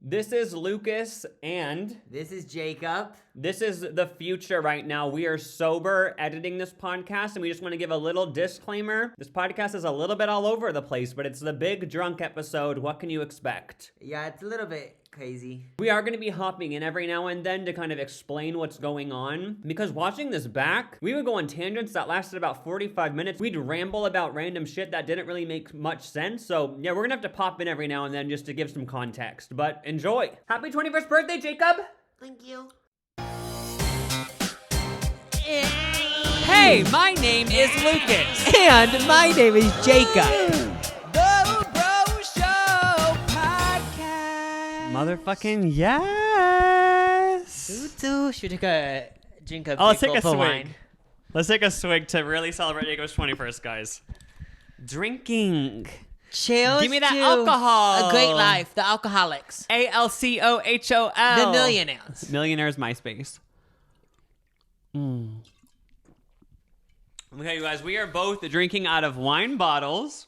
This is Lucas and this is Jacob. This is the future right now. We are sober editing this podcast, and we just want to give a little disclaimer. This podcast is a little bit all over the place, but it's the big drunk episode. What can you expect? Yeah, it's a little bit crazy. We are going to be hopping in every now and then to kind of explain what's going on, because watching this back, we would go on tangents that lasted about 45 minutes. We'd ramble about random shit that didn't really make much sense. So yeah, we're going to have to pop in every now and then just to give some context, but enjoy. Happy 21st birthday, Jacob. Thank you. Hey, my name is Lucas. And my name is Jacob. Motherfucking yes. Should we take a drink of let's take a swig. wine? Let's take a swig to really celebrate Jacob's 21st, guys. Drinking. Cheers. Give me that to alcohol. A great life. The alcoholics. ALCOHOL. The millionaires. Millionaires MySpace. Okay, you guys, we are both drinking out of wine bottles.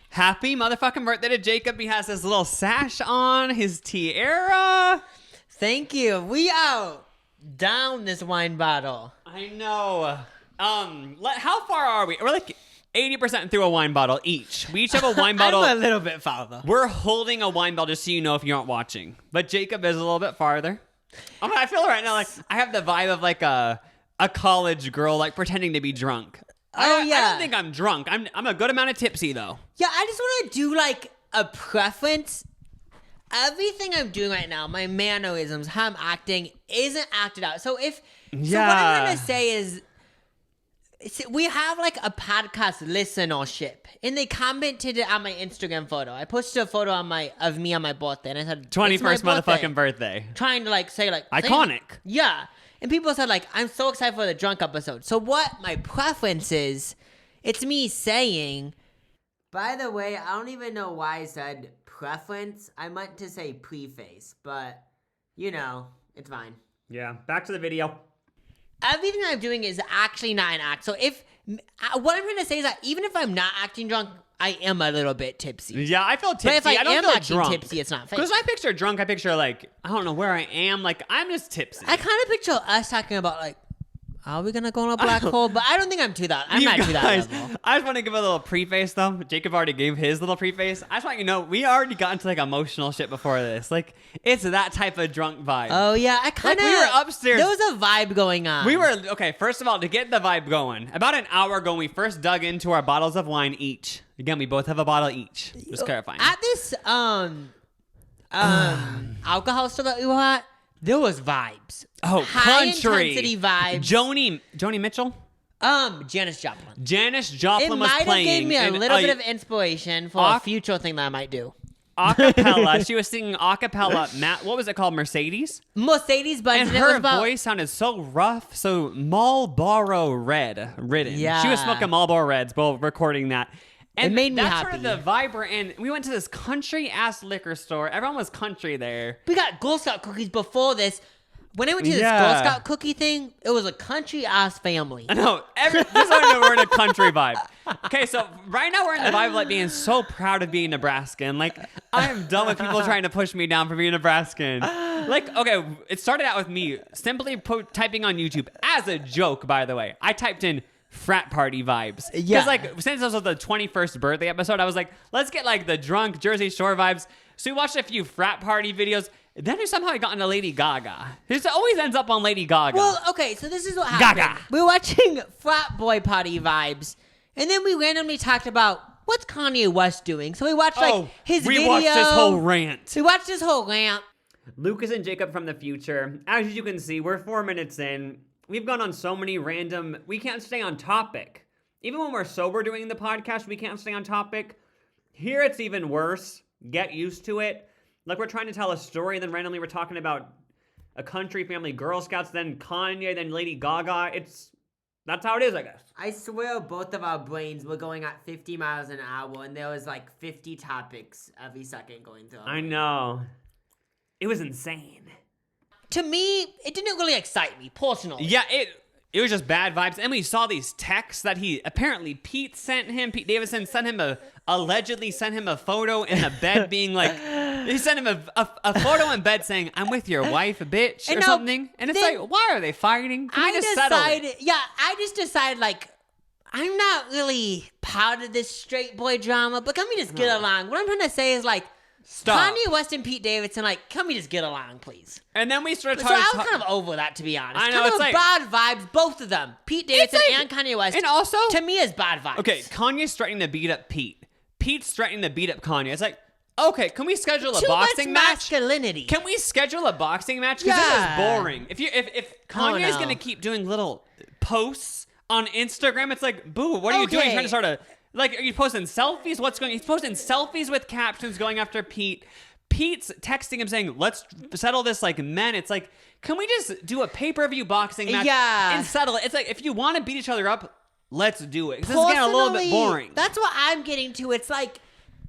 Happy motherfucking birthday to Jacob. He has his little sash on, his tiara. Thank you. We are down this wine bottle. I know. How far are we? We're like 80% through a wine bottle each. We each have a wine bottle. I'm a little bit farther. We're holding a wine bottle just so you know if you aren't watching. But Jacob is a little bit farther. I feel right now like I have the vibe of like a college girl like pretending to be drunk. I don't think I'm drunk. I'm a good amount of tipsy though. Yeah, I just want to do like a preference. Everything I'm doing right now, my mannerisms, how I'm acting, isn't acted out. So what I'm gonna say is, we have like a podcast listenership, and they commented it on my Instagram photo. I posted a photo of me on my birthday, and I said 21st motherfucking birthday. Trying to like say like iconic. Yeah. And people said, like, I'm so excited for the drunk episode. So what my preference is, it's me saying, by the way, I don't even know why I said preference. I meant to say preface, but, you know, it's fine. Yeah, back to the video. Everything I'm doing is actually not an act. So what I'm trying to say is that even if I'm not acting drunk, I am a little bit tipsy. Yeah, I feel tipsy. But if I don't am feel acting drunk. tipsy, it's not fake. Because I picture drunk, I picture like, I don't know where I am. Like, I'm just tipsy. I kind of picture us talking about like, are we going to go in a black hole? But I don't think I'm to that. I'm not to that level. I just want to give a little preface though. Jacob already gave his little preface. I just want you to know, we already got into like emotional shit before this. Like, it's that type of drunk vibe. Oh yeah, I kind of. Like, we were upstairs. There was a vibe going on. Okay, first of all, to get the vibe going, about an hour ago, we first dug into our bottles of wine each. Again, we both have a bottle each. Just clarifying. At this alcohol store that we were at, there was vibes. Oh, high country intensity vibes. Joni Mitchell. Janis Joplin. Janis Joplin was playing. It might have gave me a little bit of inspiration for a future thing that I might do. Acapella. She was singing acapella. What was it called? Mercedes Benz. And her voice sounded so rough, so Marlboro ridden. Yeah. She was smoking Marlboro Reds while recording that. And it made me that's happy. Sort of the vibe we're in. We went to this country-ass liquor store. Everyone was country there. We got Girl Scout cookies before this. When I went to this Girl Scout cookie thing, it was a country-ass family. I know. This is how we're in a country vibe. Okay, so right now we're in the vibe of like being so proud of being Nebraskan. Like, I am done with people trying to push me down for being Nebraskan. Like, okay, it started out with me simply typing on YouTube as a joke, by the way. I typed in frat party vibes. Yeah. Because like, since this was the 21st birthday episode, I was like, let's get like the drunk Jersey Shore vibes. So we watched a few frat party videos. Then we somehow got into Lady Gaga. It always ends up on Lady Gaga. Well, okay, so this is what happened. Gaga. We were watching frat boy party vibes, and then we randomly talked about what's Kanye West doing. So we watched his video. We watched this whole rant. We watched this whole rant. Lucas and Jacob from the future. As you can see, we're 4 minutes in. We've gone on so many random... We can't stay on topic. Even when we're sober doing the podcast, we can't stay on topic. Here it's even worse. Get used to it. Like we're trying to tell a story, then randomly we're talking about a country family, Girl Scouts, then Kanye, then Lady Gaga. That's how it is, I guess. I swear both of our brains were going at 50 miles an hour, and there was like 50 topics every second going through. I know. It was insane. To me, it didn't really excite me, personally. Yeah, it was just bad vibes. And we saw these texts that apparently Pete Davidson allegedly sent him a photo in a bed being like, They sent him a photo in bed saying, "I'm with your wife, bitch," or something. And it's like, why are they fighting? Can we just settle it? Yeah, I just decided, like, I'm not really proud of this straight boy drama, but can we just get along? What I'm trying to say is, like, Stop. Kanye West and Pete Davidson, like, can we just get along, please? And then we started So talking. I was kind of over that, to be honest. I know, kind it's of like- bad vibes, both of them. Pete Davidson and Kanye West. And also, to me, is bad vibes. okay, Kanye's threatening to beat up Pete. Pete's threatening to beat up Kanye. It's like, okay, can we schedule a Too boxing much match? masculinity. Can we schedule a boxing match? Because this is boring. If Kanye's no. gonna keep doing little posts on Instagram, it's like, boo, what are you doing? Okay. Trying to sort of, like, are you posting selfies? He's posting selfies with captions going after Pete. Pete's texting him saying, let's settle this like men. It's like, can we just do a pay-per-view boxing match and settle it? It's like, if you want to beat each other up, let's do it. Because this is getting a little bit boring. That's what I'm getting to. It's like,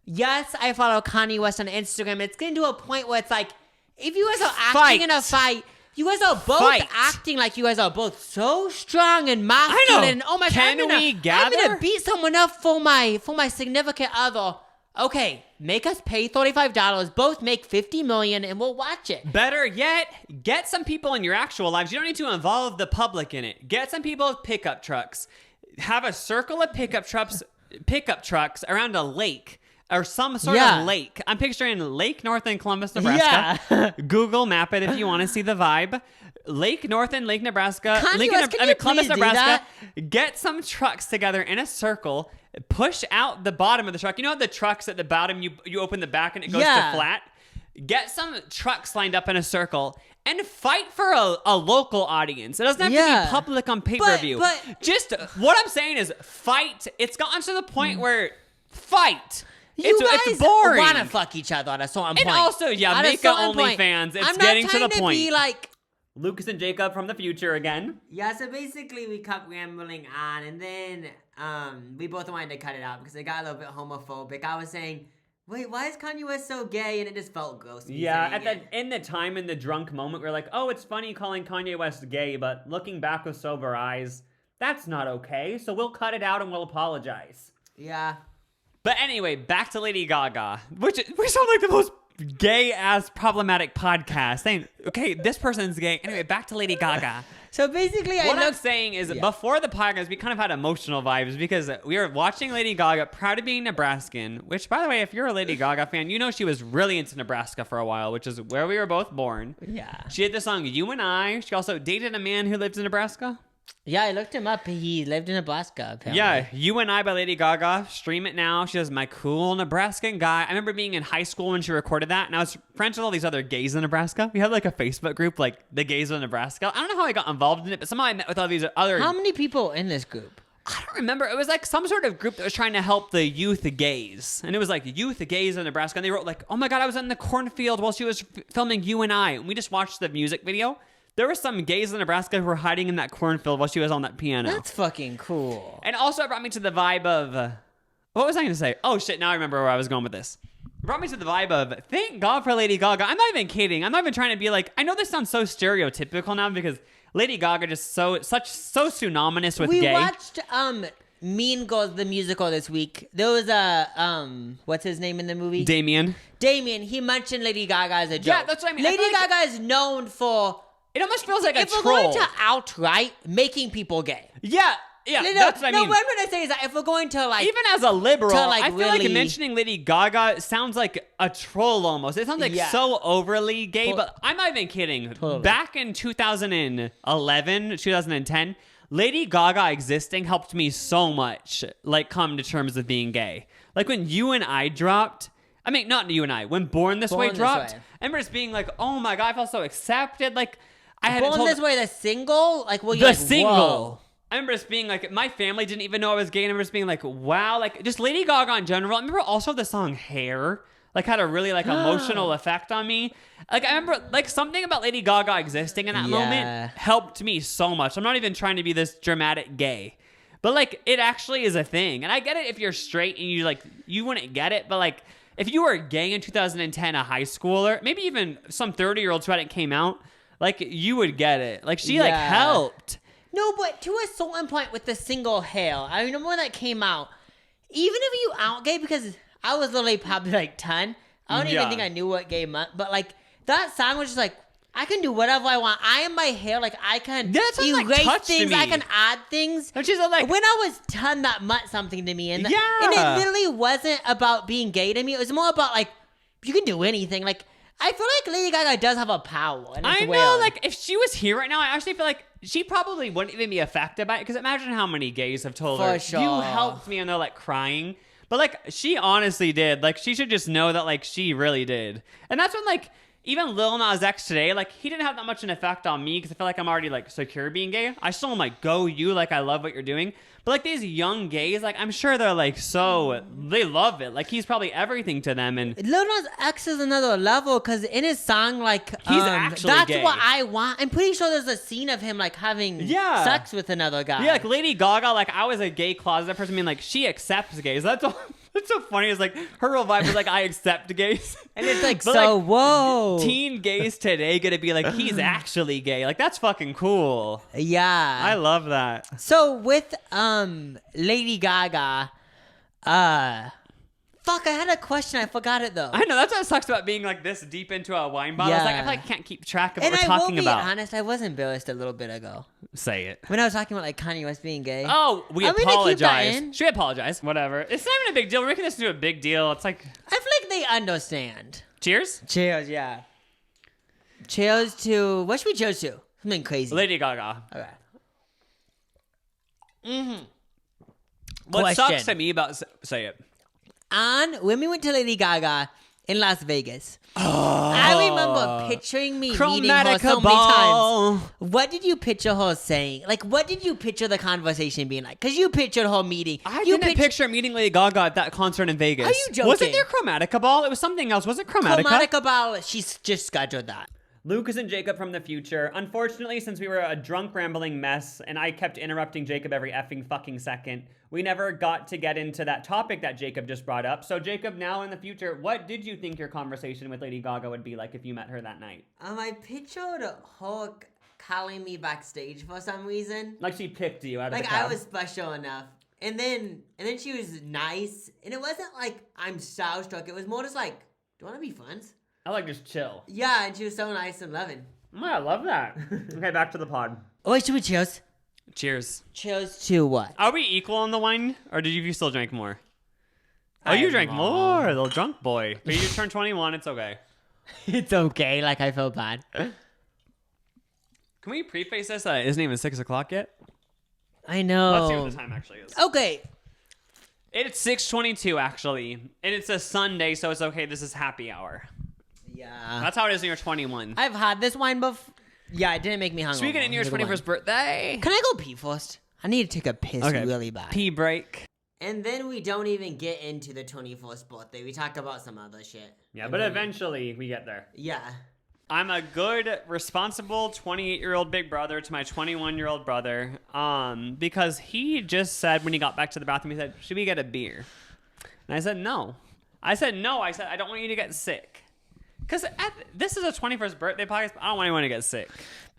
yes, I follow Kanye West on Instagram. It's getting to a point where it's like, if you guys are acting in a fight, you guys are both acting like you guys are both so strong and masculine. I know. And, oh my Can God, we gather? I'm gonna beat someone up for my significant other. Okay, make us pay $35. Both make $50 million, and we'll watch it. Better yet, get some people in your actual lives. You don't need to involve the public in it. Get some people with pickup trucks. Have a circle of pickup trucks around a lake or some sort of lake. I'm picturing Lake North in Columbus, Nebraska. Yeah. Google map it if you want to see the vibe. Lake North in Lake Nebraska. please Columbus, do Nebraska. Get some trucks together in a circle. Push out the bottom of the truck. You know the trucks at the bottom, you open the back and it goes to flat? Get some trucks lined up in a circle and fight for a local audience. It doesn't have to be public on pay-per-view. But just what I'm saying is fight. It's gotten to the point where fight. It's boring. Want to fuck each other at a certain point. And also, make an OnlyFans. It's getting to the point. I'm not trying to be like Lucas and Jacob from the future again. Yeah, so basically we kept rambling on, and then we both wanted to cut it out because it got a little bit homophobic. I was saying, wait, why is Kanye West so gay? And it just felt gross. Yeah, in the drunk moment, we were like, oh, it's funny calling Kanye West gay, but looking back with sober eyes, that's not okay. So we'll cut it out and we'll apologize. Yeah. But anyway, back to Lady Gaga, which we sound like the most gay-ass problematic podcast. Saying, okay, this person's gay. Anyway, back to Lady Gaga. So basically, I'm saying is before the podcast, we kind of had emotional vibes because we were watching Lady Gaga, proud of being Nebraskan, which, by the way, if you're a Lady Gaga fan, you know she was really into Nebraska for a while, which is where we were both born. Yeah. She had the song You and I. She also dated a man who lives in Nebraska. Yeah, I looked him up. He lived in Nebraska, apparently. Yeah, You and I by Lady Gaga. Stream it now. She has My Cool Nebraskan Guy. I remember being in high school when she recorded that, and I was friends with all these other gays in Nebraska. We had like a Facebook group, like the gays of Nebraska. I don't know how I got involved in it, but somehow I met with all these other... How many people in this group? I don't remember. It was like some sort of group that was trying to help the youth gays. And it was like Youth Gays of Nebraska. And they wrote like, oh my God, I was in the cornfield while she was filming You and I. And we just watched the music video. There were some gays in Nebraska who were hiding in that cornfield while she was on that piano. That's fucking cool. And also it brought me to the vibe of... what was I going to say? Oh shit, now I remember where I was going with this. It brought me to the vibe of, thank God for Lady Gaga. I'm not even kidding. I'm not even trying to be like... I know this sounds so stereotypical now because Lady Gaga just so synonymous with gay. We watched Mean Girls, the musical, this week. There was a... what's his name in the movie? Damien. He mentioned Lady Gaga as a joke. Yeah, that's what I mean. Lady Gaga is known for... It almost feels like a troll. If we're going to outright making people gay. Yeah, that's what I mean. No, what I'm going to say is that if we're going to like... Even as a liberal, I feel really... like mentioning Lady Gaga sounds like a troll almost. It sounds like so overly gay, but I'm not even kidding. Totally. Back in 2011, 2010, Lady Gaga existing helped me so much, like, come to terms with being gay. Like, when You and I dropped... I mean, not You and I. When Born This Way dropped, I remember just being like, oh my God, I felt so accepted. Like... Born This Way, the single? Like, well, the like, single. Whoa. I remember just being like, my family didn't even know I was gay. And I remember just being like, wow, like just Lady Gaga in general. I remember also the song Hair, like had a really like emotional effect on me. Like I remember like something about Lady Gaga existing in that moment helped me so much. I'm not even trying to be this dramatic gay, but like it actually is a thing. And I get it if you're straight and you wouldn't get it, but like if you were gay in 2010, a high schooler, maybe even some 30-year-olds who hadn't came out, like, you would get it. Like, she, like, helped. No, but to a certain point with the single Hail, I remember when that came out, even if you out gay, because I was literally probably, like, 10, I don't even think I knew what gay meant, but like that song was just like, I can do whatever I want. I am my hair, like I can erase things, I can add things. Which is like, when I was 10, that meant something to me, and it literally wasn't about being gay to me. It was more about like you can do anything. Like I feel like Lady Gaga does have a power. And it's know, like if she was here right now, I actually feel like she probably wouldn't even be affected by it. Because imagine how many gays have told her, sure. "You helped me," and they're like crying. But like she honestly did. Like she should just know that like she really did. And that's when like. Even Lil Nas X today, like, he didn't have that much an effect on me because I feel like I'm already, like, secure being gay. I still am like, go you, like, I love what you're doing. But, like, these young gays, like, I'm sure they're, like, they love it. Like, he's probably everything to them. And Lil Nas X is another level because in his song, like, he's actually that's gay. what I want. I'm pretty sure there's a scene of him, like, having sex with another guy. Yeah, like, Lady Gaga, like, I was a gay closet person. I mean, like, she accepts gays. That's all. What's so funny is like her real vibe is like I accept gays, and it's like but, so like, whoa. Teen gays today gonna be like he's actually gay. Like that's fucking cool. Yeah, I love that. So with Lady Gaga, fuck, I had a question. I forgot it though. I know that's what sucks about being like this deep into a wine bottle. Yeah. It's like I feel like I can't keep track of what and we're talking about. I will be honest, I was embarrassed a little bit ago. Say it. When I was talking about like Kanye West being gay. Oh, we I'm gonna keep that apologize. in. Should we apologize? Whatever. It's not even a big deal. We're making this into a big deal. It's like I feel like they understand. Cheers. Cheers, yeah. Cheers to what should we cheers to? Something crazy. Lady Gaga. Okay. What sucks to me about say it. When we went to Lady Gaga in Las Vegas, I remember picturing me meeting her so many times. What did you picture her saying? Like, what did you picture the conversation being like? Because you pictured her meeting. I didn't picture meeting Lady Gaga at that concert in Vegas. Are you joking? Wasn't there Chromatica Ball? It was something else. Was it Chromatica? Chromatica Ball, she's just scheduled that. Lucas and Jacob from the future. Unfortunately, since we were a drunk, rambling mess, and I kept interrupting Jacob every effing fucking second, we never got to get into that topic that Jacob just brought up. So, Jacob, now in the future, what did you think your conversation with Lady Gaga would be like if you met her that night? I pictured her calling me backstage for some reason. Like she picked you out of the crowd. crowd. I was special enough. And then she was nice. And it wasn't like I'm starstruck. It was more just like, do you want to be friends? I like just chill. Yeah, and she was so nice and loving. Oh, I love that. Okay, back to the pod. Oh, wait, should we cheers? Cheers. Cheers to what? Are we equal on the wine, or did you still drink more? Oh, you drank more, little drunk boy. But you turned 21, it's okay. It's okay, like I feel bad. Can we preface this? It isn't even 6 o'clock yet. I know. Let's see what the time actually is. Okay. It's 6:22 actually, and it's a Sunday, so it's okay. This is happy hour. Yeah. That's how it is when you're 21. I've had this wine before. Yeah, it didn't make me hungry. Speaking of your 21st birthday. Can I go pee first? I need to take a piss really bad. Pee break. And then we don't even get into the 21st birthday. We talk about some other shit. Yeah, but eventually we get there. Yeah. I'm a good, responsible 28-year-old big brother to my 21-year-old brother. Because he just said when he got back to the bathroom, he said, "Should we get a beer?" And I said, "No." I said, "I don't want you to get sick." Because this is a 21st birthday podcast, but I don't want anyone to get sick.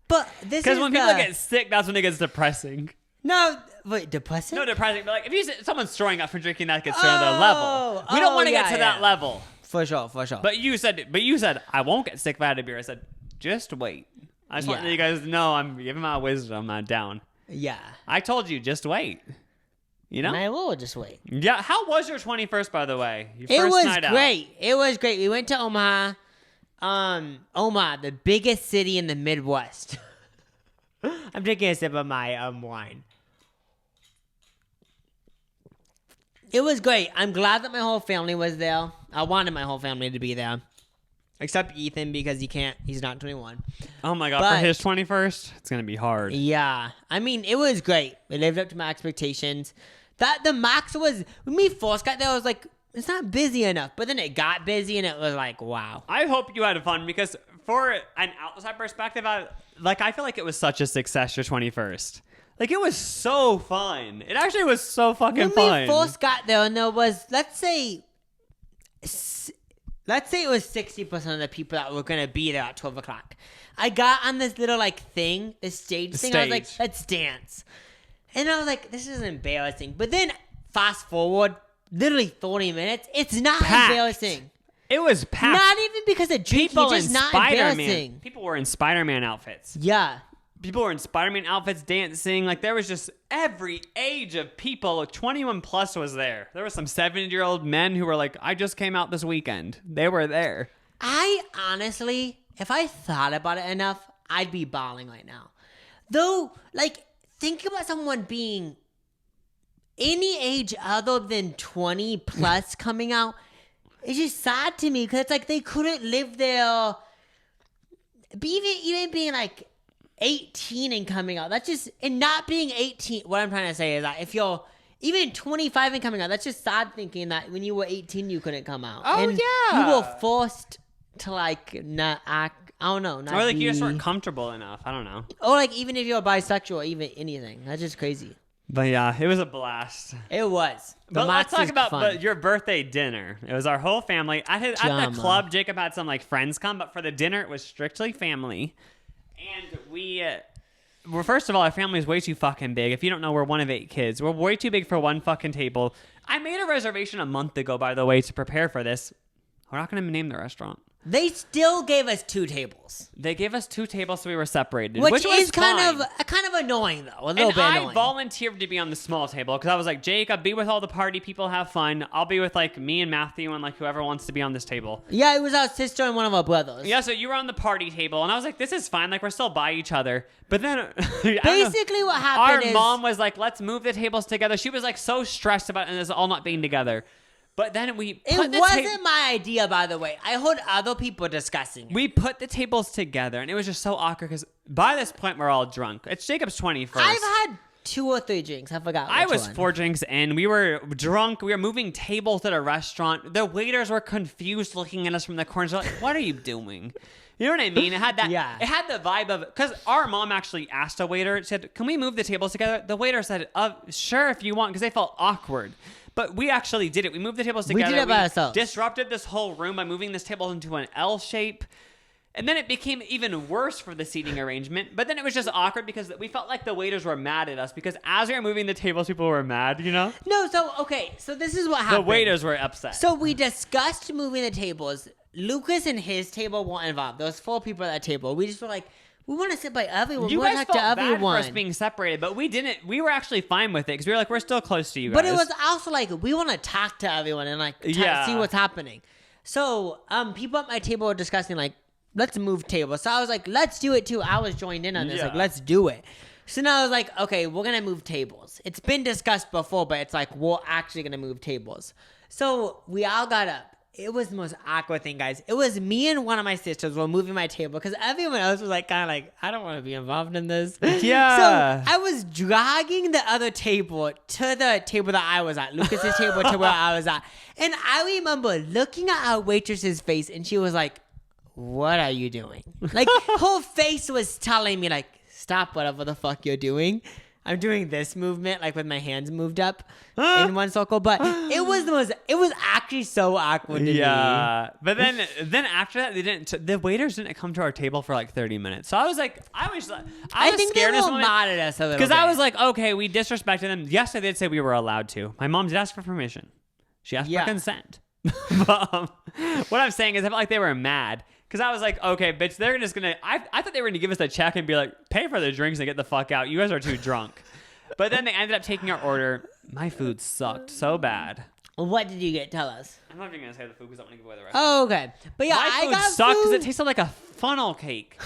But this is because when people get sick, that's when it gets depressing. No, wait, depressing? No, depressing. But like, if someone's throwing up for drinking, that gets to another level. We don't want to get to that level. For sure. But you said I won't get sick if I had a beer. I said, just wait. I just want you guys to know I'm giving my wisdom. I'm down. Yeah. I told you, just wait. You know? And I will just wait. Yeah. How was your 21st, by the way? Your first night out. It was great. We went to Omaha. Omaha, the biggest city in the Midwest. I'm taking a sip of my wine. It was great. I'm glad that my whole family was there. I wanted my whole family to be there. Except Ethan, because he's not 21. Oh my God, for his 21st? It's going to be hard. Yeah. I mean, it was great. It lived up to my expectations. The max was, when we first got there, I was like, it's not busy enough. But then it got busy and it was like, wow. I hope you had fun because for an outside perspective, I feel like it was such a success, your 21st. Like, it was so fun. It actually was so fucking fun. When we first got there, and there was, let's say it was 60% of the people that were going to be there at 12 o'clock. I got on this little, thing, this stage thing. I was like, let's dance. And I was like, this is embarrassing. But then, fast forward, literally 30 minutes, it's not embarrassing. It was packed. Not even because of drinking, People just in not Spider-Man. embarrassing. People were in Spider-Man outfits. Yeah. People were in Spider-Man outfits dancing. Like, there was just every age of people. 21 plus was there. There were some 70-year-old men who were like, I just came out this weekend. They were there. I honestly, if I thought about it enough, I'd be bawling right now. Though, like, think about someone being any age other than 20 plus coming out. It's just sad to me because it's like they couldn't live there. Even being like 18 and coming out, that's just, and not being 18. What I'm trying to say is that if you're even 25 and coming out, that's just sad thinking that when you were 18 you couldn't come out. Oh, and yeah. you were forced to like not act. I don't know. Not Or like be, you just weren't comfortable enough. I don't know. or like even if you're bisexual, or even anything. That's just crazy. But yeah, it was a blast. It was. But let's talk about fun. your birthday dinner. It was our whole family. At the club, Jacob had some like friends come, but for the dinner, it was strictly family. And well, first of all, our family is way too fucking big. If you don't know, we're one of 8 kids. We're way too big for one fucking table. I made a reservation a month ago, by the way, to prepare for this. We're not going to name the restaurant. They still gave us 2 tables. They gave us 2 tables, so we were separated, Which was is fine. kind of annoying, though. A little bit I annoying. volunteered to be on the small table because I was like, Jacob, be with all the party people, have fun. I'll be with like me and Matthew and like whoever wants to be on this table. Yeah, it was our sister and one of our brothers. Yeah, so you were on the party table, and I was like, this is fine. Like, we're still by each other. But then, Basically, what happened our is mom was like, let's move the tables together. She was like so stressed about us all not being together. But then we put it wasn't my idea, by the way. I heard other people discussing it. We put the tables together, and it was just so awkward because by this point, we're all drunk. It's Jacob's 21st. I've had 2 or 3 drinks. I forgot. I was one. 4 drinks in. We were drunk. We were moving tables at a restaurant. The waiters were confused looking at us from the corners. They're like, what are you doing? You know what I mean? It had that. Yeah. It had the vibe of, because our mom actually asked a waiter, said, can we move the tables together? The waiter said, sure, if you want, because they felt awkward. But we actually did it. We moved the tables together. We did it by ourselves. Disrupted this whole room by moving this table into an L shape. And then it became even worse for the seating arrangement. But then it was just awkward because we felt like the waiters were mad at us because as we were moving the tables, people were mad, you know? No, so this is what happened. The waiters were upset. So we discussed moving the tables. Lucas and his table weren't involved. There was 4 people at that table. We just were like, we want to sit by everyone. You we want guys to talk felt to bad everyone. for us being separated, but we didn't. We were actually fine with it because we were like, we're still close to you guys. But it was also like, we want to talk to everyone and like see what's happening. So people at my table were discussing like, let's move tables. So I was like, let's do it too. I was joined in on this. Yeah. Like, let's do it. So now I was like, okay, we're going to move tables. It's been discussed before, but it's like, we're actually going to move tables. So we all got up. It was the most awkward thing, guys. It was me and one of my sisters were moving my table because everyone else was like, kind of like, I don't want to be involved in this. Yeah. So I was dragging the other table to the table that I was at, Lucas's table to where I was at. And I remember looking at our waitress's face and she was like, what are you doing? Like, her face was telling me, like, stop whatever the fuck you're doing. I'm doing this movement, like, with my hands moved up in one circle. But it was actually so awkward to me. Yeah. But then after that, the waiters didn't come to our table for like 30 minutes. So I was like, I was think scared they this were moment. mad at us a little Because bit. I was like, okay, we disrespected them. Yes, I did say we were allowed to. My mom did ask for permission. She asked for consent. But, what I'm saying is I felt like they were mad. Because I was like, okay, bitch, they're just going to... I thought they were going to give us a check and be like, pay for the drinks and get the fuck out. You guys are too drunk. But then they ended up taking our order. My food sucked so bad. What did you get? Tell us. I'm not even going to say the food because I don't want to give away the rest. Oh, okay. But yeah, My food I got sucked because food. it tasted like a funnel cake.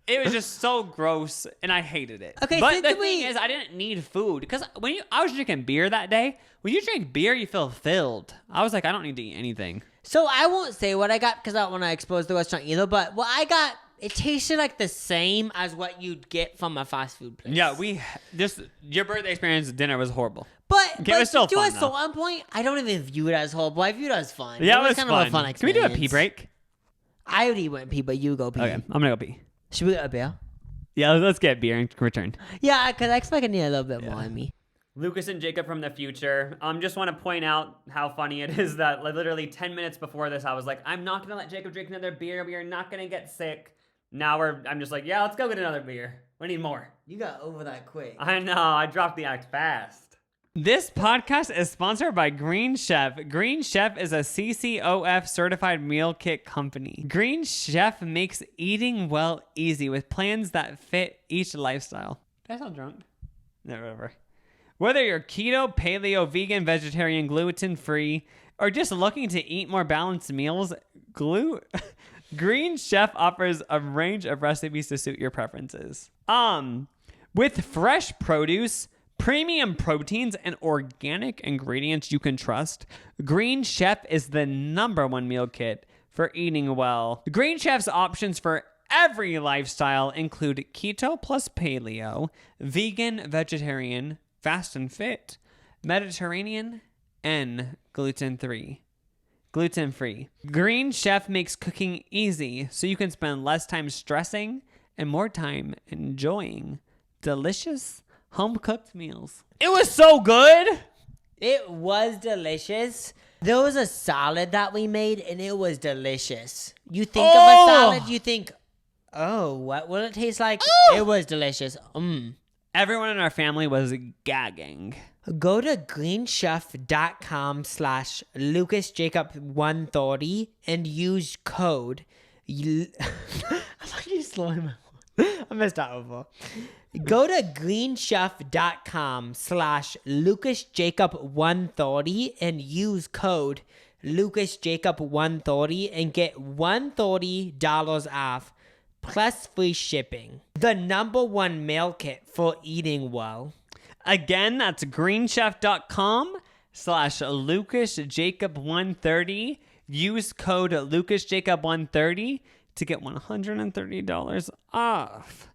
It was just so gross, and I hated it. Okay, but since the thing is, I didn't need food because I was drinking beer that day. When you drink beer, you feel filled. I was like, I don't need to eat anything. So I won't say what I got because I don't want to expose the restaurant either. But what I got, it tasted like the same as what you'd get from a fast food place. Yeah, your birthday experience dinner was horrible. But it was still to fun, a certain point, I don't even view it as horrible. I view it as fun. Yeah, it was kind of a fun Can we do experience. a pee break? I already went pee, but you go pee. Okay, I'm gonna go pee. Should we get a beer? Yeah, let's get beer and return. Yeah, because I expect I need a little bit more on me. Lucas and Jacob from the future. Just want to point out how funny it is that literally 10 minutes before this, I was like, I'm not gonna let Jacob drink another beer. We are not gonna get sick. Now I'm just like, yeah, let's go get another beer. We need more. You got over that quick. I know. I dropped the act fast. This podcast is sponsored by Green Chef. Green Chef is a CCOF certified meal kit company. Green Chef makes eating well easy with plans that fit each lifestyle. Did I sound drunk? No, whatever. Whether you're keto, paleo, vegan, vegetarian, gluten-free, or just looking to eat more balanced meals, Green Chef offers a range of recipes to suit your preferences. With fresh produce, premium proteins, and organic ingredients you can trust, Green Chef is the #1 meal kit for eating well. Green Chef's options for every lifestyle include keto plus paleo, vegan, vegetarian, fast and fit, Mediterranean, and gluten-free. Green Chef makes cooking easy so you can spend less time stressing and more time enjoying delicious home-cooked meals. It was so good. It was delicious. There was a salad that we made, and it was delicious. You think of a salad, you think, oh, what will it taste like? It was delicious. Everyone in our family was gagging. Go to greenchef.com/LucasJacob130 and use code. I thought you slowing my. I messed up before. Go to greenchef.com/LucasJacob130 and use code LucasJacob130 and get $130 off plus free shipping. The #1 meal kit for eating well. Again, that's greenchef.com/LucasJacob130. Use code LucasJacob130 to get $130 off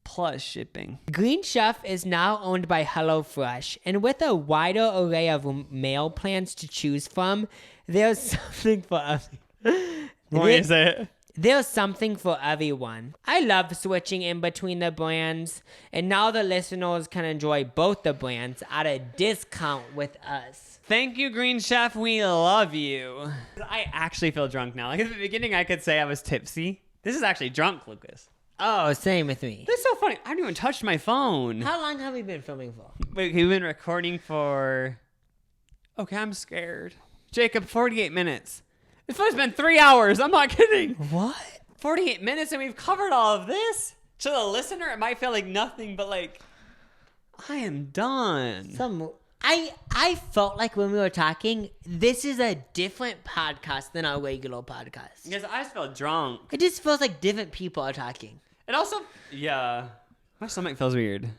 plus shipping. Green Chef is now owned by HelloFresh, and with a wider array of meal plans to choose from, there's something for everyone. What is it? There's something for everyone. I love switching in between the brands, and now the listeners can enjoy both the brands at a discount with us. Thank you, Green Chef. We love you. I actually feel drunk now. Like at the beginning, I could say I was tipsy. This is actually drunk, Lucas. Oh, same with me. That's so funny. I haven't even touched my phone. How long have we been filming for? Wait, we've been recording for... Okay, I'm scared. Jacob, 48 minutes. This has been 3 hours. I'm not kidding. What? 48 minutes and we've covered all of this? To the listener, it might feel like nothing, but like, I am done. I felt like when we were talking, this is a different podcast than our regular podcast. Because I just feel drunk. It just feels like different people are talking. And also, yeah, my stomach feels weird. Do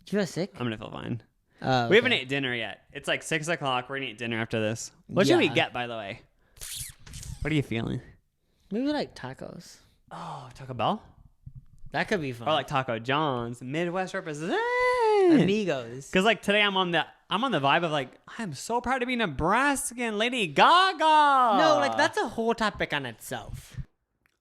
you feel sick? I'm going to feel fine. Oh, We haven't ate dinner yet. It's like 6 o'clock. We're going to eat dinner after this. What should we get, by the way? What are you feeling? Maybe like tacos. Oh, Taco Bell? That could be fun. Or like Taco John's. Midwest represent. Amigos. Because like today I'm on the vibe of like, I'm so proud to be Nebraskan. Lady Gaga. No, like that's a whole topic on itself.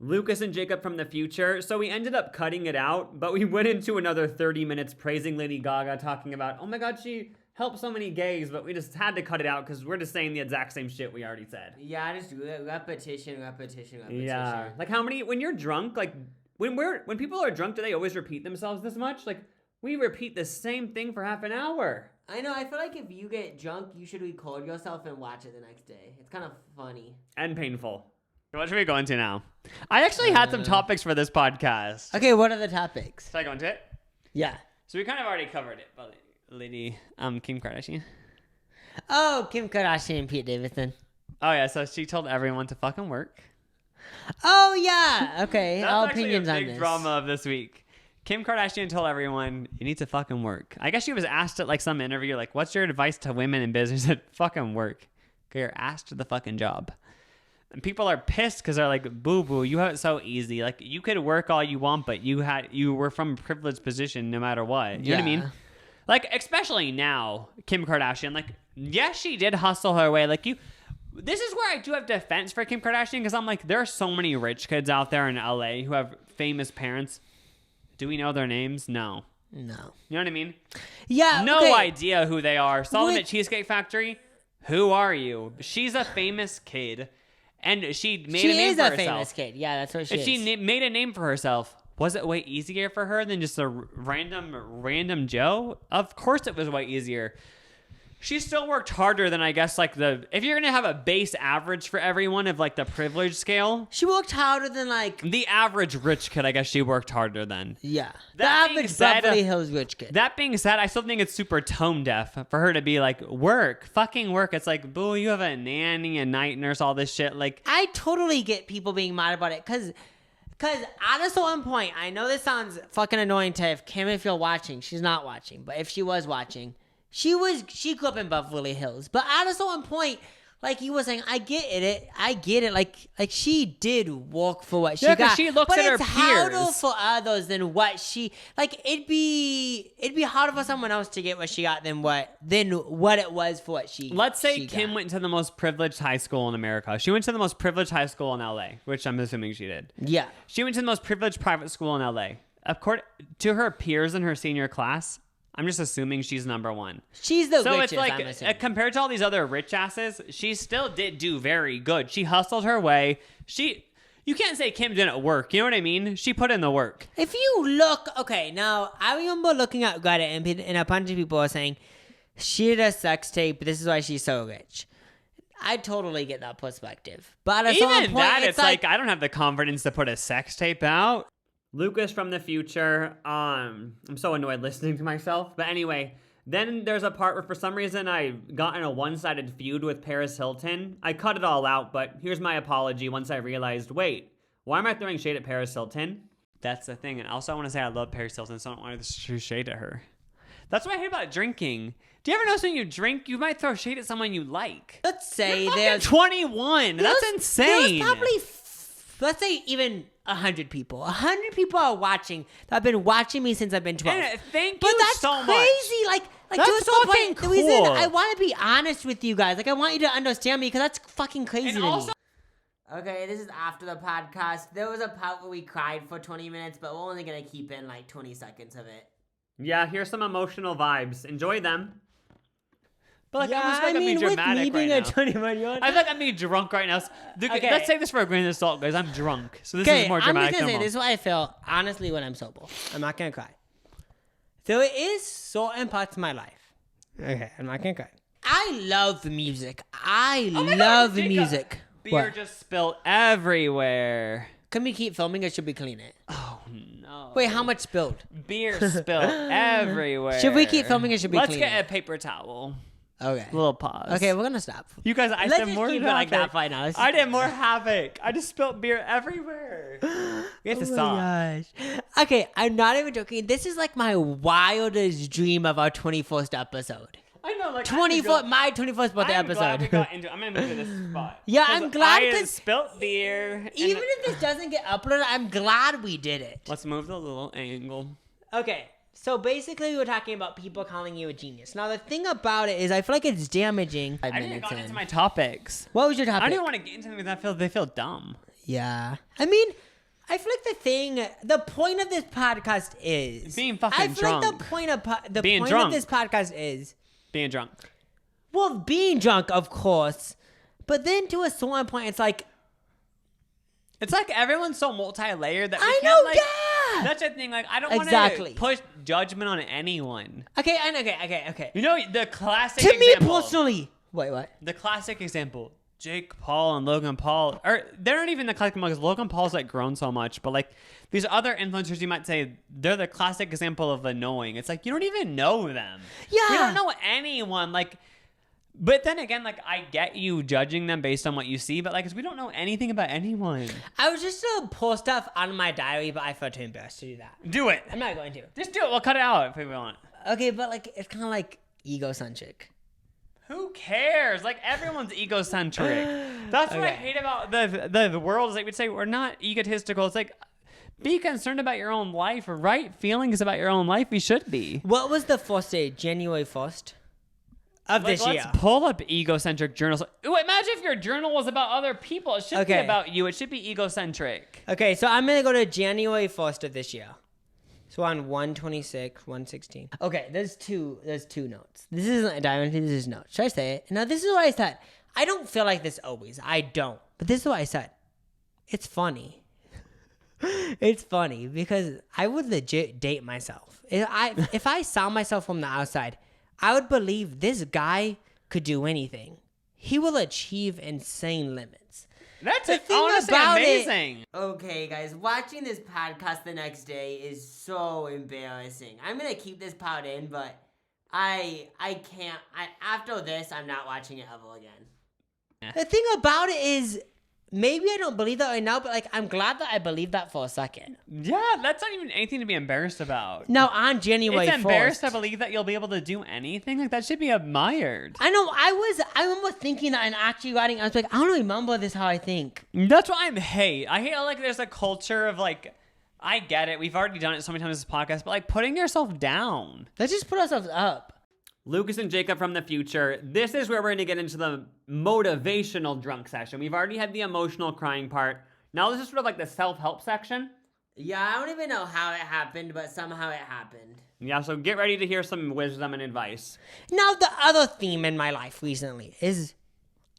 Lucas and Jacob from the future. So we ended up cutting it out, but we went into another 30 minutes praising Lady Gaga, talking about, oh my God, she helped so many gays, but we just had to cut it out because we're just saying the exact same shit we already said. Yeah, I just do it. Repetition. Yeah. Like how many, when you're drunk, like when people are drunk, do they always repeat themselves this much? Like we repeat the same thing for half an hour. I know. I feel like if you get drunk, you should record yourself and watch it the next day. It's kind of funny. And painful. What should we go into now? I actually had some topics for this podcast. Okay, what are the topics? Should I go into it? Yeah. So we kind of already covered it, but Lady Kim Kardashian. Oh, Kim Kardashian and Pete Davidson. Oh yeah, so she told everyone to fucking work. Oh yeah. Okay. That's All actually opinions a on big this. drama of this week. Kim Kardashian told everyone, you need to fucking work. I guess she was asked at like some interview, like, what's your advice to women in business? She said, fucking work. Okay, you're asked to the fucking job. And people are pissed because they're like, boo-boo, you have it so easy. Like, you could work all you want, but you were from a privileged position no matter what. You know what I mean? Like, especially now, Kim Kardashian, like, yes, she did hustle her way. Like, this is where I do have defense for Kim Kardashian because I'm like, there are so many rich kids out there in LA who have famous parents. Do we know their names? No. You know what I mean? Yeah. No idea who they are. Saw them at Cheesecake Factory. Who are you? She's a famous kid. And she made a name for herself. She is a famous kid. Yeah, that's what she is. She made a name for herself. Was it way easier for her than just a random Joe? Of course it was way easier. She still worked harder than I guess like if you're gonna have a base average for everyone of like the privilege scale. She worked harder than like the average rich kid. I guess she worked harder than. Yeah, the That being average said, Beverly Hills rich kid. That being said, I still think it's super tone deaf for her to be like fucking work. It's like, boo, you have a nanny, a night nurse, all this shit. Like I totally get people being mad about it because at a certain point, I know this sounds fucking annoying to Kim if you're watching. She's not watching, but if she was watching. She grew up in Beverly Hills, but at a certain point, like you were saying, I get it. Like she did work for what she got. Yeah, she looks but at her it's harder peers. for others than what she like. It'd be harder for someone else to get what she got than what it was for what she. Let's say she Kim got. went to the most privileged high school in America. She went to the most privileged high school in LA, which I'm assuming she did. Yeah, She went to the most privileged private school in LA. According to her peers in her senior class, I'm just assuming she's number one. she's the So richest. it's I'm like, assuming. compared to all these other rich asses, she still did do very good. She hustled her way. You can't say Kim didn't work. You know what I mean? She put in the work. If you look, okay, now I remember looking at Reddit and a bunch of people are saying she did a sex tape. This is why she's so rich. I totally get that perspective, but at some Even point, that, it's like I don't have the confidence to put a sex tape out. Lucas from the future. I'm so annoyed listening to myself. But anyway, then there's a part where for some reason I got in a one-sided feud with Paris Hilton. I cut it all out, but here's my apology once I realized, wait, why am I throwing shade at Paris Hilton? That's the thing. And also I want to say I love Paris Hilton, so I don't want to throw shade at her. That's what I hate about drinking. Do you ever notice when you drink, you might throw shade at someone you like? let's say You're there's 21. That's insane. There's probably let's say even 100 people. 100 people are watching that have been watching me since I've been 12. And thank but you that's so much. crazy. Like That's to a certain fucking point, the reason cool. I want to be honest with you guys, like I want you to understand me because that's fucking crazy And to also- me. Okay, this is after the podcast. There was a part where we cried for 20 minutes, but we're only gonna keep in like 20 seconds of it. Yeah, here's some emotional vibes. Enjoy them. But like, yeah, I feel like I'm being with dramatic me being right a now. 21-year-old. I feel like I'm being drunk right now. Okay. Let's take this for a grain of salt, guys. I'm drunk, so this Okay, is more I'm dramatic just gonna than say this is what I feel honestly when I'm sober. I'm not gonna cry. There is certain parts of my life. Okay, I'm not gonna cry. I love music. I love music. Beer What? just spilled everywhere. Can we keep filming or should we clean it? Oh no. Wait, how much spilled? Beer spilled everywhere. Should we keep filming or should we Let's clean get it? a paper towel. Okay. A little pause. Okay, we're gonna stop. You guys, I Let's did just more keep it havoc. like that right now. Let's I just- did more havoc. I just spilled beer everywhere. We have to Oh stop. my gosh. Okay, I'm not even joking. This is like my wildest dream of our 21st episode. I know, like 24th, my 21st birthday I'm glad we episode. got into. I'm gonna move to this spot. Yeah, 'Cause I'm glad I 'cause spilt beer. and- Even if this doesn't get uploaded, I'm glad we did it. Let's move the little angle. Okay, so basically we were talking about people calling you a genius. Now the thing about it is I feel like it's damaging. I didn't get into my topics. What was your topic? I didn't want to get into them because they feel dumb. Yeah. I mean, I feel like the point of this podcast is Being fucking I feel like drunk. the point of Being drunk. of this podcast is Being drunk. well, being drunk, of course, but then to a certain point, it's like It's like everyone's so multi-layered that we I can't, know, like, yeah. That's the thing. Like, I don't want Exactly. to push judgment on anyone. Okay. You know, the classic To me example. personally, wait, what? The classic example. Jake Paul and Logan Paul, or they're not even the classic because Logan Paul's like grown so much, but like these other influencers, you might say they're the classic example of annoying. It's like you don't even know them. Yeah. We don't know anyone. Like, but then again, like I get you judging them based on what you see, but like 'cause we don't know anything about anyone. I was just gonna pull stuff out of my diary, but I felt too embarrassed to do that. Do it. I'm not going to. Just do it. We'll cut it out if we want. Okay, but like it's kind of like egocentric. Who cares? Like everyone's egocentric. That's what I Okay. hate about the world is like we'd say we're not egotistical. It's like be concerned about your own life, or right feelings about your own life. We should be. What was the first day? January 1st of Like, this year. let's pull up egocentric journals. Ooh, imagine if your journal was about other people. It should be Okay. about you. It should be egocentric. Okay, so I'm gonna go to January 1st of this year. So on 126, 116. Okay, there's two notes. This isn't a diamond, this is notes. Should I say it? Now this is what I said. I don't feel like this always. I don't. But this is what I said. It's funny. It's funny because I would legit date myself. If I saw myself from the outside, I would believe this guy could do anything. He will achieve insane limits. That's honestly amazing. Okay, guys, watching this podcast the next day is so embarrassing. I'm gonna keep this part in, but I can't. After this, I'm not watching it ever again. Yeah. The thing about it is, maybe I don't believe that right now, but like I'm glad that I believed that for a second. Yeah, that's not even anything to be embarrassed about. No, on January 4th. It's embarrassed to believe that you'll be able to do anything. Like that should be admired. I know. I remember thinking that and actually writing. I was like, I don't remember this how I think. That's why I hate like there's a culture of like, I get it. We've already done it so many times in this podcast, but like putting yourself down. Let's just put ourselves up. Lucas and Jacob from the future. This is where we're going to get into the motivational drunk session. We've already had the emotional crying part. Now this is sort of like the self-help section. Yeah, I don't even know how it happened, but somehow it happened. Yeah, so get ready to hear some wisdom and advice. Now the other theme in my life recently is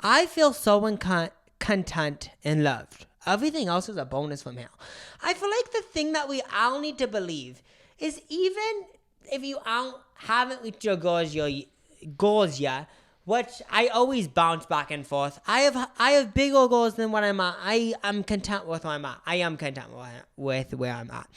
I feel so content and loved. Everything else is a bonus from hell. I feel like the thing that we all need to believe is even if you haven't reached your goals yet, which I always bounce back and forth. I have bigger goals than what I'm at. I am content with where I'm at. I am content with where I'm at.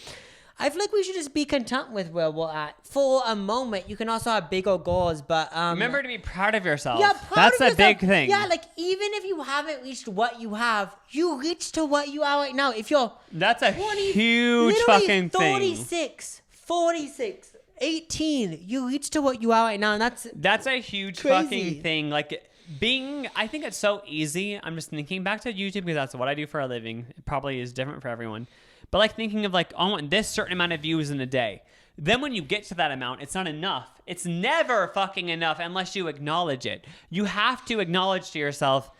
I feel like we should just be content with where we're at. For a moment, you can also have bigger goals, but remember to be proud of yourself. Yeah, that's a big thing. Yeah, like even if you haven't reached what you have, you reach to what you are right now. If you're that's a huge fucking 36, 46. 18, you reach to what you are right now, and that's a huge crazy. Fucking thing. Like I think it's so easy. I'm just thinking back to YouTube because that's what I do for a living. It probably is different for everyone, but like thinking of like, I want this certain amount of views in a day. Then when you get to that amount, it's not enough. It's never fucking enough unless you acknowledge it. You have to acknowledge to yourself,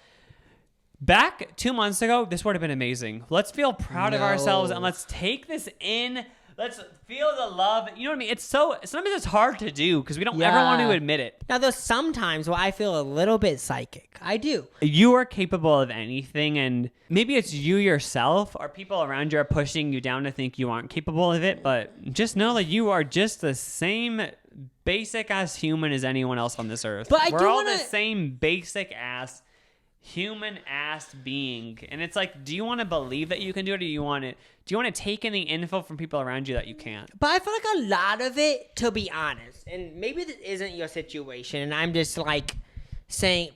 back 2 months ago, this would have been amazing. Let's feel proud of ourselves and let's take this in. Let's feel the love. You know what I mean? Sometimes it's hard to do because we don't ever want to admit it. Now, there's some times where I feel a little bit psychic. I do. You are capable of anything, and maybe it's you yourself or people around you are pushing you down to think you aren't capable of it, but just know that you are just the same basic ass human as anyone else on this earth. But we're all the same basic ass human ass being, and it's like, do you want to believe that you can do it, or do you want to take any info from people around you that you can't? But I feel like a lot of it, to be honest, and maybe this isn't your situation and I'm just like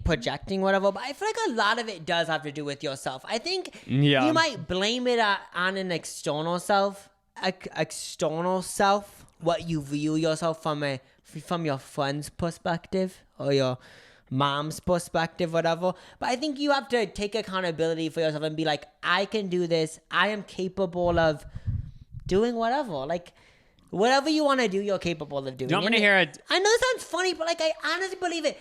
projecting whatever, but I feel like a lot of it does have to do with yourself. I think you might blame it on an external self, what you view yourself from your friend's perspective or your mom's perspective, whatever. But I think you have to take accountability for yourself and be like, I can do this. I am capable of doing whatever. Like, whatever you want to do, you're capable of doing. Do you want me to hear it? I know it sounds funny, but like, I honestly believe it.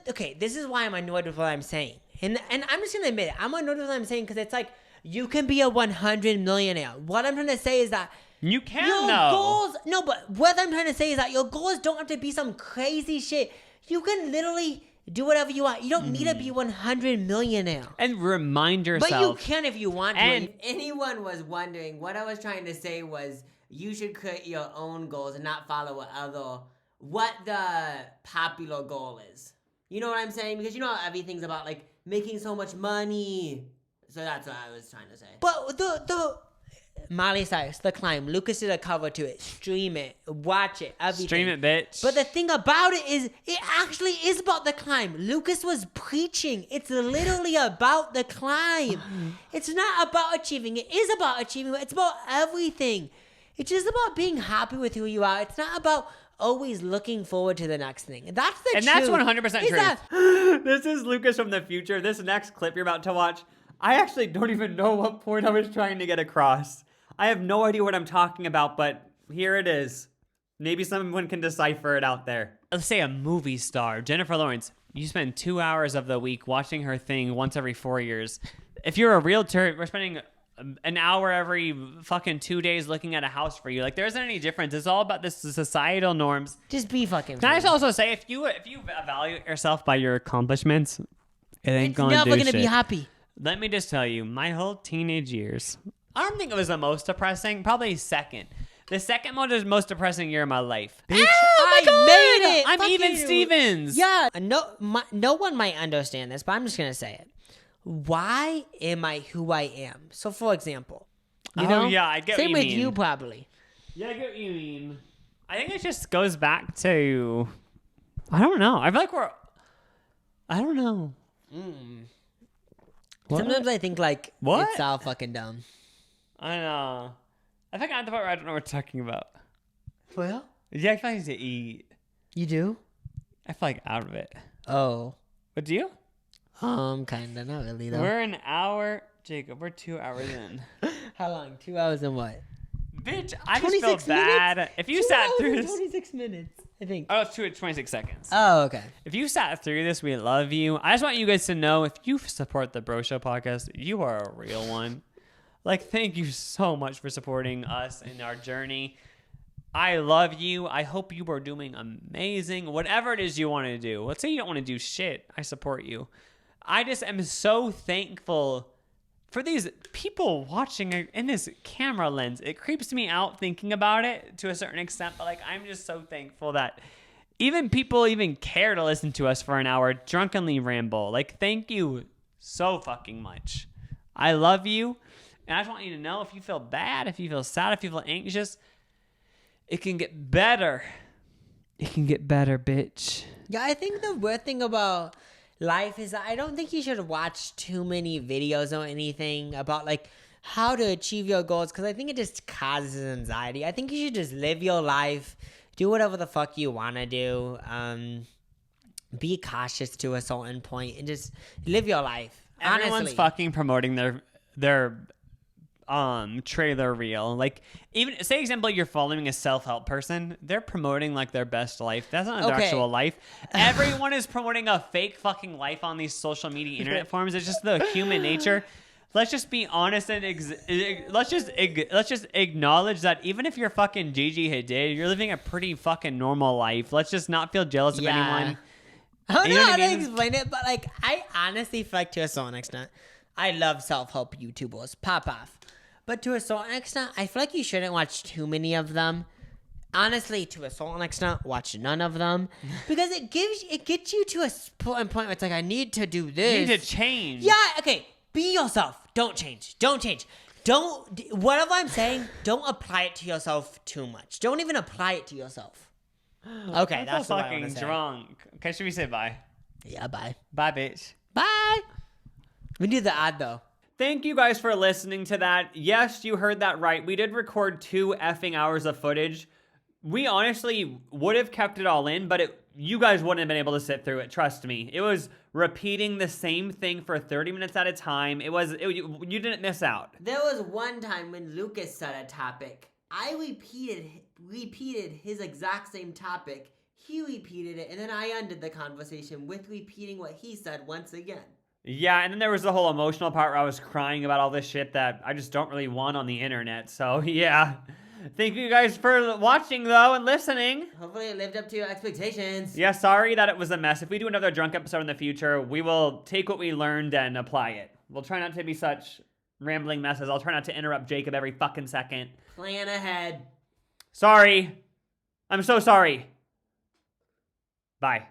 Okay, this is why I'm annoyed with what I'm saying. And I'm just going to admit it. I'm annoyed with what I'm saying because it's like, you can be a 100 millionaire. What I'm trying to say is that you can, but what I'm trying to say is that your goals don't have to be some crazy shit. You can literally do whatever you want. You don't need to be 100 millionaire. And remind yourself. But you can if you want to. And if anyone was wondering, what I was trying to say was you should create your own goals and not follow what the popular goal is. You know what I'm saying? Because you know how everything's about like making so much money. So that's what I was trying to say. But the Miley Cyrus, The Climb. Lucas did a cover to it. Stream it. Watch it. Everything. Stream it, bitch. But the thing about it is, it actually is about The Climb. Lucas was preaching. It's literally about The Climb. It's not about achieving. It is about achieving, but it's about everything. It's just about being happy with who you are. It's not about always looking forward to the next thing. That's the truth. And that's 100% truth. This is Lucas from the future. This next clip you're about to watch, I actually don't even know what point I was trying to get across. I have no idea what I'm talking about, but here it is. Maybe someone can decipher it out there. Let's say a movie star, Jennifer Lawrence. You spend 2 hours of the week watching her thing once every 4 years. If you're a realtor, we're spending an hour every fucking 2 days looking at a house for you. Like, there isn't any difference. It's all about the societal norms. Just be fucking. Can I just also say, if you evaluate yourself by your accomplishments, it ain't gonna do shit. It's never gonna be happy. Let me just tell you, my whole teenage years, I don't think it was the most depressing. Probably second. The second most depressing year of my life. Bitch, made it. I'm Fuck Even you. Stevens. Yeah. No one might understand this, but I'm just gonna say it. Why am I who I am? So, for example, you know, yeah, I get same what you with mean. you probably. Yeah, I get what you mean. I think it just goes back to, I don't know. I feel like I don't know. What? Sometimes I think like What? it's all fucking dumb. I know. I think I'm at the point where I don't know what we're talking about. Well, Yeah, I feel like I need to eat. you do? I feel like out of it. Oh, What do you? kinda, not really though. We're an hour, Jacob. We're 2 hours in. How long? 2 hours and what? Bitch, I just feel 26 bad. minutes? If you sat through this. 26 minutes, I think. Oh, it's 26 seconds. Oh, okay. If you sat through this, we love you. I just want you guys to know, if you support the Bro Show podcast, you are a real one. Like, thank you so much for supporting us in our journey. I love you. I hope you are doing amazing. Whatever it is you want to do. Let's say you don't want to do shit. I support you. I just am so thankful for these people watching in this camera lens. It creeps me out thinking about it to a certain extent, but like, I'm just so thankful that even people even care to listen to us for an hour drunkenly ramble. Like, thank you so fucking much. I love you. And I just want you to know, if you feel bad, if you feel sad, if you feel anxious, it can get better. It can get better, bitch. Yeah, I think the weird thing about life is that I don't think you should watch too many videos or anything about like how to achieve your goals, because I think it just causes anxiety. I think you should just live your life, do whatever the fuck you want to do, be cautious to a certain point, and just live your life. Everyone's Honestly. fucking promoting their trailer reel. Like, even say example, you're following a self-help person, they're promoting like their best life. That's not their Okay. actual life. Everyone is promoting a fake fucking life on these social media internet forums. It's just the human nature. Let's just be honest and let's just acknowledge that even if you're fucking Gigi Hadid, you're living a pretty fucking normal life. Let's just not feel jealous of anyone. I don't You know know how what I to mean? explain it, but like I honestly feel like to a certain extent, I love self-help YouTubers. Pop off. But to a certain extent, I feel like you shouldn't watch too many of them. Honestly, to a certain extent, watch none of them, because it gets you to a point where it's like, I need to do this. You need to change. Yeah, okay. Be yourself. Don't change. Whatever I'm saying, don't apply it to yourself too much. Don't even apply it to yourself. Okay, I'm that's so what I want fucking to say. drunk. Okay, should we say bye? Yeah, bye. Bye, bitch. Bye. We do the ad though. Thank you guys for listening to that. Yes, you heard that right. We did record 2 effing hours of footage. We honestly would have kept it all in, but you guys wouldn't have been able to sit through it. Trust me. It was repeating the same thing for 30 minutes at a time. You didn't miss out. There was one time when Lucas said a topic. I repeated his exact same topic. He repeated it, and then I ended the conversation with repeating what he said once again. Yeah, and then there was the whole emotional part where I was crying about all this shit that I just don't really want on the internet. So, yeah. Thank you guys for watching, though, and listening. Hopefully it lived up to your expectations. Yeah, sorry that it was a mess. If we do another drunk episode in the future, we will take what we learned and apply it. We'll try not to be such rambling messes. I'll try not to interrupt Jacob every fucking second. Plan ahead. Sorry. I'm so sorry. Bye.